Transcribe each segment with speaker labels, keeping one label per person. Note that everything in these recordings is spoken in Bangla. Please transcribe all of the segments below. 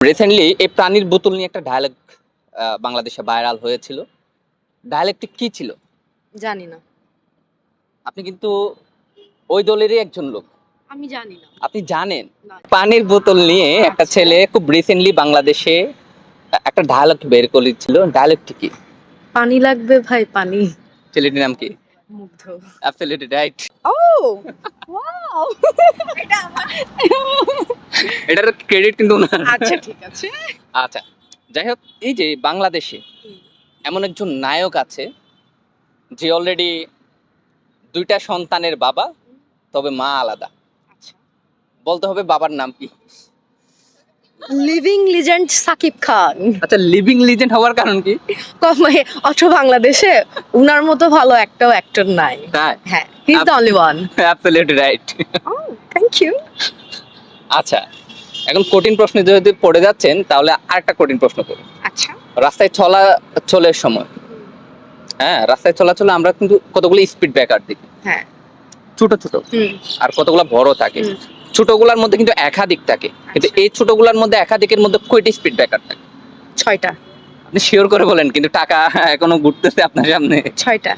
Speaker 1: রিসেন্টলি এই প্রাণীর বোতল নিয়ে একটা ডায়ালগ বাংলাদেশে ভাইরাল হয়েছিল। ডায়ালগটি কি ছিল?
Speaker 2: জানি না।
Speaker 1: আপনি কিন্তু ওই দলেরই একজন লোক।
Speaker 2: আমি জানি না।
Speaker 1: আপনি জানেন
Speaker 2: না।
Speaker 1: পানির বোতল নিয়ে একটা
Speaker 2: আচ্ছা।
Speaker 1: ছেলে খুব রিসেন্টলি বাংলাদেশে একটা ডায়ালগ বের করেছিল। ডায়ালগটি কি?
Speaker 2: পানি লাগবে ভাই, পানি।
Speaker 1: ছেলেটির নাম কি?
Speaker 2: Mugdha.
Speaker 1: Absolutely right.
Speaker 2: Oh wow. এটা আমার।
Speaker 1: এটার ক্রেডিট কিন্তু না।
Speaker 2: আচ্ছা ঠিক আছে।
Speaker 1: আচ্ছা, যাই হোক, এই যে বাংলাদেশে এমন একজন নায়ক আছে যে অলরেডি দুইটা সন্তানের বাবা, তবে মা আলাদা।
Speaker 2: আচ্ছা।
Speaker 1: বলতে হবে বাবার নাম কি?
Speaker 2: Living legend Shakib Khan.
Speaker 1: আচ্ছা, লিভিং লিজেন্ড হওয়ার কারণ কি?
Speaker 2: অথ বাংলাদেশে উনার মতো ভালো একটাও অ্যাক্টর নাই।
Speaker 1: তাই?
Speaker 2: হ্যাঁ, he is the only one.
Speaker 1: Absolutely right.
Speaker 2: Oh thank you.
Speaker 1: আচ্ছা, এখন কঠিন প্রশ্ন যদি পড়ে যাচ্ছেন তাহলে আরেকটা কঠিন প্রশ্ন করি।
Speaker 2: আচ্ছা।
Speaker 1: রাস্তায় চলাচলের সময়, হ্যাঁ, রাস্তায় চলাচলে আমরা কিন্তু কতগুলো স্পিড ব্রেকার দেখি,
Speaker 2: হ্যাঁ।
Speaker 1: ছোট ছোট,
Speaker 2: হুম।
Speaker 1: আর কতগুলো বড় থাকে।
Speaker 2: হুম।
Speaker 1: ছোটগুলোর মধ্যে কিন্তু একাধিক থাকে, কিন্তু
Speaker 2: আচ্ছা।
Speaker 1: এই ছোটগুলোর মধ্যে একাধিকের মধ্যে কয়টি স্পিড ব্রেকার থাকে?
Speaker 2: 6টা।
Speaker 1: আপনি শিওর করে বলেন, কিন্তু টাকা এখনো ঘুরতেছে আপনার সামনে।
Speaker 2: 6টা।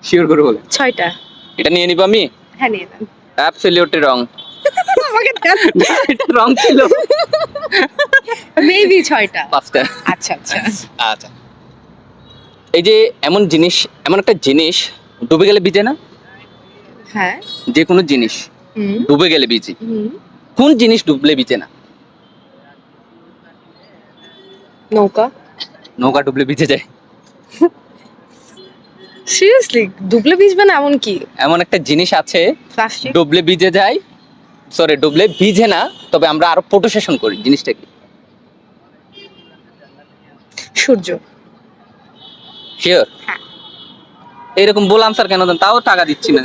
Speaker 1: শিওর করে বলেন।
Speaker 2: 6টা।
Speaker 1: এটা নিয়ে নিব আমি?
Speaker 2: হ্যাঁ নিয়ে নেন।
Speaker 1: অ্যাবসলিউটলি রং।
Speaker 2: আমাকে দেন।
Speaker 1: এটা রং ছিল।
Speaker 2: মেবি 6টা।
Speaker 1: 5টা।
Speaker 2: আচ্ছা আচ্ছা।
Speaker 1: আচ্ছা, এই যে এমন একটা জিনিস ডুবে গেলে ভিজে না?
Speaker 2: হ্যাঁ।
Speaker 1: যে কোনো জিনিস
Speaker 2: হুম।
Speaker 1: ডুবে গেলে ভিজে।
Speaker 2: হুম।
Speaker 1: কোন জিনিস ডুবলে ভিজে না?
Speaker 2: নৌকা।
Speaker 1: নৌকা ডুবলে ভিজে যায়।
Speaker 2: সিরিয়াসলি ডুবলে ভিজবে না এমন কি?
Speaker 1: এমন একটা জিনিস আছে
Speaker 2: প্লাস্টিক।
Speaker 1: ডুবলে ভিজে যায়, সরি, ডুবলে ভিজে না, তবে আমরা আরো প্রোটেকশন করি। জিনিসটা কি?
Speaker 2: সূর্য।
Speaker 1: শিওর?
Speaker 2: হ্যাঁ।
Speaker 1: এরকম বল আনসার কেন দেন? তাও টাকা দিচ্ছি না।